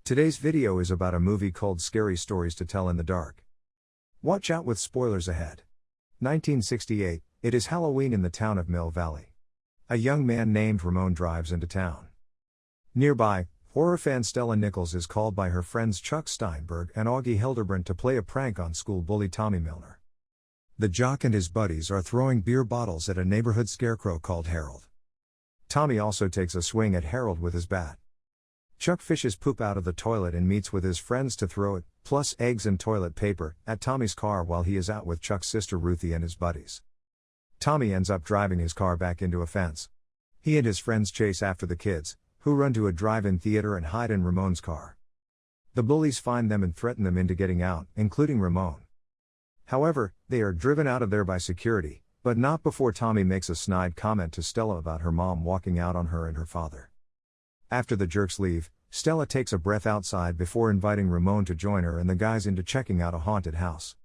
Today's video is about a movie called Scary Stories to Tell in the Dark. Watch out with spoilers ahead. 1968, it is Halloween in the town of Mill Valley. A young man named Ramon drives into town. Nearby, horror fan Stella Nichols is called by her friends Chuck Steinberg and Augie Hildebrand to play a prank on school bully Tommy Milner. The jock and his buddies are throwing beer bottles at a neighborhood scarecrow called Harold. Tommy also takes a swing at Harold with his bat. Chuck fishes poop out of the toilet and meets with his friends to throw it, plus eggs and toilet paper, at Tommy's car while he is out with Chuck's sister Ruthie and his buddies. Tommy ends up driving his car back into a fence. He and his friends chase after the kids, who run to a drive-in theater and hide in Ramon's car. The bullies find them and threaten them into getting out, including Ramon. However, they are driven out of there by security, but not before Tommy makes a snide comment to Stella about her mom walking out on her and her father. After the jerks leave, Stella takes a breath outside before inviting Ramon to join her and the guys into checking out a haunted house.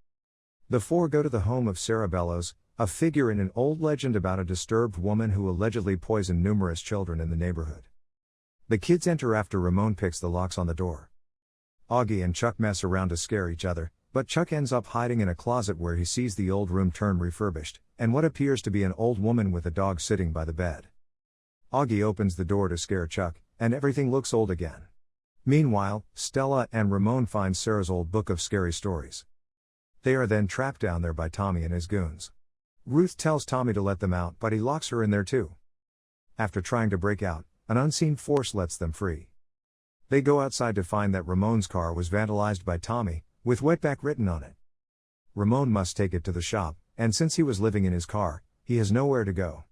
The four go to the home of Sarah Bellows, a figure in an old legend about a disturbed woman who allegedly poisoned numerous children in the neighborhood. The kids enter after Ramon picks the locks on the door. Augie and Chuck mess around to scare each other, but Chuck ends up hiding in a closet where he sees the old room turn refurbished, and what appears to be an old woman with a dog sitting by the bed. Augie opens the door to scare Chuck, and everything looks old again. Meanwhile, Stella and Ramon find Sarah's old book of scary stories. They are then trapped down there by Tommy and his goons. Ruth tells Tommy to let them out, but he locks her in there too. After trying to break out, an unseen force lets them free. They go outside to find that Ramon's car was vandalized by Tommy, with wetback written on it. Ramon must take it to the shop, and since he was living in his car, he has nowhere to go.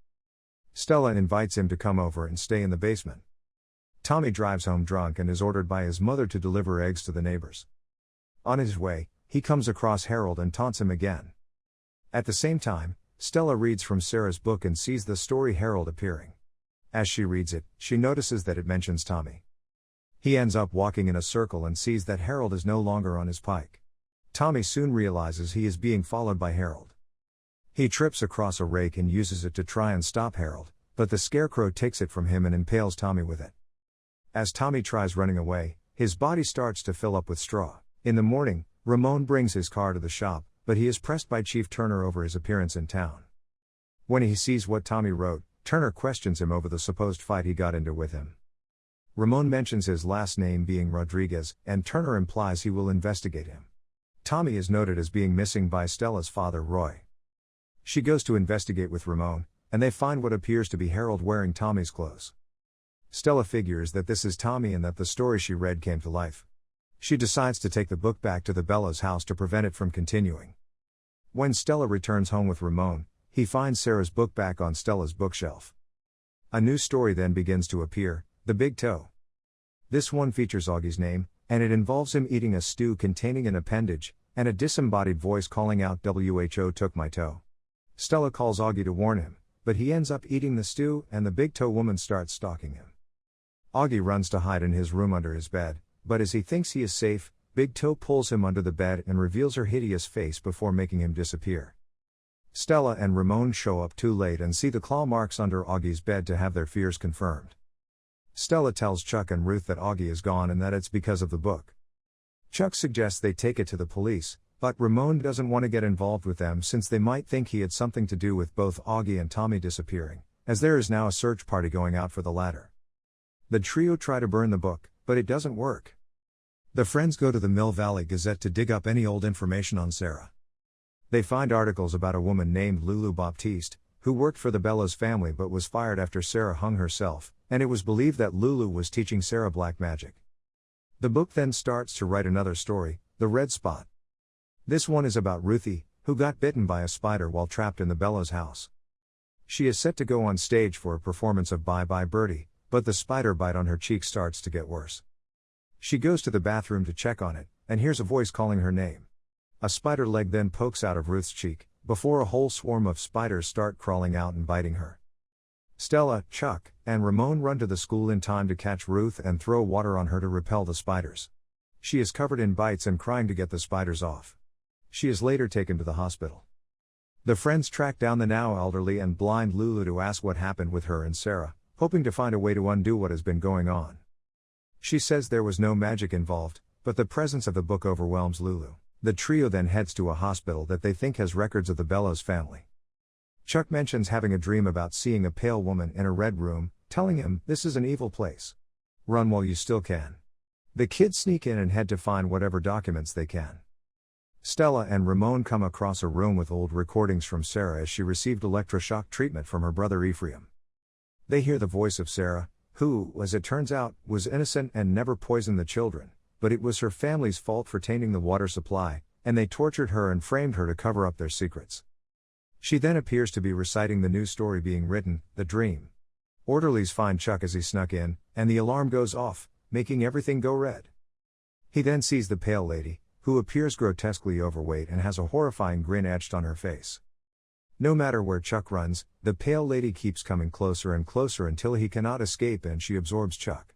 Stella invites him to come over and stay in the basement. Tommy drives home drunk and is ordered by his mother to deliver eggs to the neighbors. On his way, he comes across Harold and taunts him again. At the same time, Stella reads from Sarah's book and sees the story Harold appearing. As she reads it, she notices that it mentions Tommy. He ends up walking in a circle and sees that Harold is no longer on his pike. Tommy soon realizes he is being followed by Harold. He trips across a rake and uses it to try and stop Harold, but the scarecrow takes it from him and impales Tommy with it. As Tommy tries running away, his body starts to fill up with straw. In the morning, Ramon brings his car to the shop, but he is pressed by Chief Turner over his appearance in town. When he sees what Tommy wrote, Turner questions him over the supposed fight he got into with him. Ramon mentions his last name being Rodriguez, and Turner implies he will investigate him. Tommy is noted as being missing by Stella's father Roy. She goes to investigate with Ramon, and they find what appears to be Harold wearing Tommy's clothes. Stella figures that this is Tommy and that the story she read came to life. She decides to take the book back to the Bellows house to prevent it from continuing. When Stella returns home with Ramon, he finds Sarah's book back on Stella's bookshelf. A new story then begins to appear, The Big Toe. This one features Augie's name, and it involves him eating a stew containing an appendage, and a disembodied voice calling out "WHO took my toe." Stella calls Augie to warn him, but he ends up eating the stew and the Big Toe woman starts stalking him. Augie runs to hide in his room under his bed, but as he thinks he is safe, Big Toe pulls him under the bed and reveals her hideous face before making him disappear. Stella and Ramon show up too late and see the claw marks under Augie's bed to have their fears confirmed. Stella tells Chuck and Ruth that Augie is gone and that it's because of the book. Chuck suggests they take it to the police, but Ramon doesn't want to get involved with them since they might think he had something to do with both Augie and Tommy disappearing, as there is now a search party going out for the latter. The trio try to burn the book, but it doesn't work. The friends go to the Mill Valley Gazette to dig up any old information on Sarah. They find articles about a woman named Lulu Baptiste, who worked for the Bellows family but was fired after Sarah hung herself, and it was believed that Lulu was teaching Sarah black magic. The book then starts to write another story, The Red Spot. This one is about Ruthie, who got bitten by a spider while trapped in the Bellows house. She is set to go on stage for a performance of Bye Bye Birdie, but the spider bite on her cheek starts to get worse. She goes to the bathroom to check on it, and hears a voice calling her name. A spider leg then pokes out of Ruth's cheek, before a whole swarm of spiders start crawling out and biting her. Stella, Chuck, and Ramon run to the school in time to catch Ruth and throw water on her to repel the spiders. She is covered in bites and crying to get the spiders off. She is later taken to the hospital. The friends track down the now elderly and blind Lulu to ask what happened with her and Sarah, hoping to find a way to undo what has been going on. She says there was no magic involved, but the presence of the book overwhelms Lulu. The trio then heads to a hospital that they think has records of the Bellows family. Chuck mentions having a dream about seeing a pale woman in a red room, telling him, "This is an evil place. Run while you still can." The kids sneak in and head to find whatever documents they can. Stella and Ramon come across a room with old recordings from Sarah as she received electroshock treatment from her brother Ephraim. They hear the voice of Sarah, who, as it turns out, was innocent and never poisoned the children, but it was her family's fault for tainting the water supply, and they tortured her and framed her to cover up their secrets. She then appears to be reciting the new story being written, The Dream. Orderlies find Chuck as he snuck in, and the alarm goes off, making everything go red. He then sees the pale lady, who appears grotesquely overweight and has a horrifying grin etched on her face. No matter where Chuck runs, the pale lady keeps coming closer and closer until he cannot escape and she absorbs Chuck.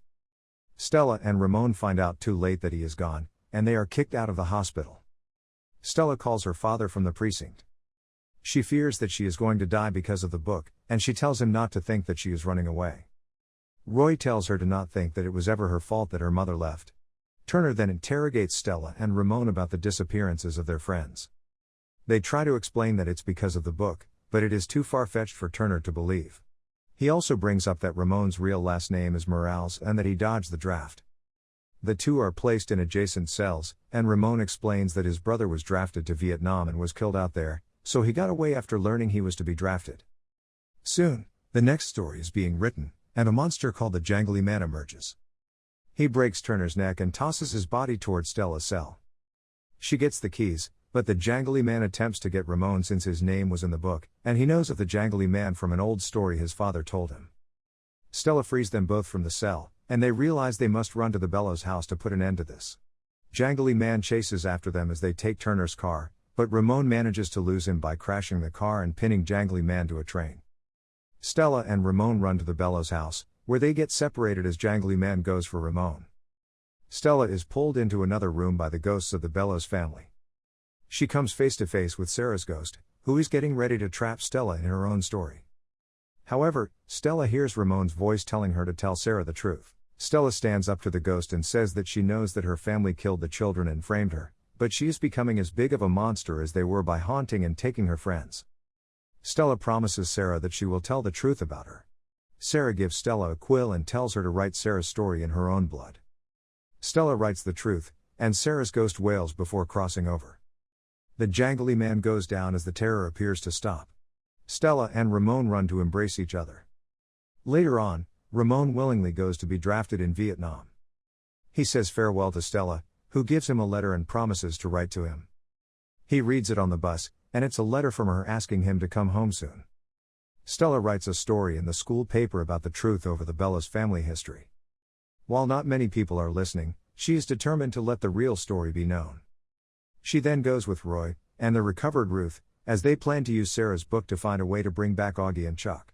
Stella and Ramon find out too late that he is gone, and they are kicked out of the hospital. Stella calls her father from the precinct. She fears that she is going to die because of the book, and she tells him not to think that she is running away. Roy tells her to not think that it was ever her fault that her mother left. Turner then interrogates Stella and Ramon about the disappearances of their friends. They try to explain that it's because of the book, but it is too far-fetched for Turner to believe. He also brings up that Ramon's real last name is Morales and that he dodged the draft. The two are placed in adjacent cells, and Ramon explains that his brother was drafted to Vietnam and was killed out there, so he got away after learning he was to be drafted. Soon, the next story is being written, and a monster called the Jangly Man emerges. He breaks Turner's neck and tosses his body towards Stella's cell. She gets the keys, but the Jangly Man attempts to get Ramon since his name was in the book, and he knows of the Jangly Man from an old story his father told him. Stella frees them both from the cell, and they realize they must run to the Bellows house to put an end to this. Jangly Man chases after them as they take Turner's car, but Ramon manages to lose him by crashing the car and pinning Jangly Man to a train. Stella and Ramon run to the Bellows house, where they get separated as Jangly Man goes for Ramon. Stella is pulled into another room by the ghosts of the Bellows family. She comes face to face with Sarah's ghost, who is getting ready to trap Stella in her own story. However, Stella hears Ramon's voice telling her to tell Sarah the truth. Stella stands up to the ghost and says that she knows that her family killed the children and framed her, but she is becoming as big of a monster as they were by haunting and taking her friends. Stella promises Sarah that she will tell the truth about her. Sarah gives Stella a quill and tells her to write Sarah's story in her own blood. Stella writes the truth, and Sarah's ghost wails before crossing over. The Jangly Man goes down as the terror appears to stop. Stella and Ramon run to embrace each other. Later on, Ramon willingly goes to be drafted in Vietnam. He says farewell to Stella, who gives him a letter and promises to write to him. He reads it on the bus, and it's a letter from her asking him to come home soon. Stella writes a story in the school paper about the truth over the Bellows family history. While not many people are listening, she is determined to let the real story be known. She then goes with Roy, and the recovered Ruth, as they plan to use Sarah's book to find a way to bring back Augie and Chuck.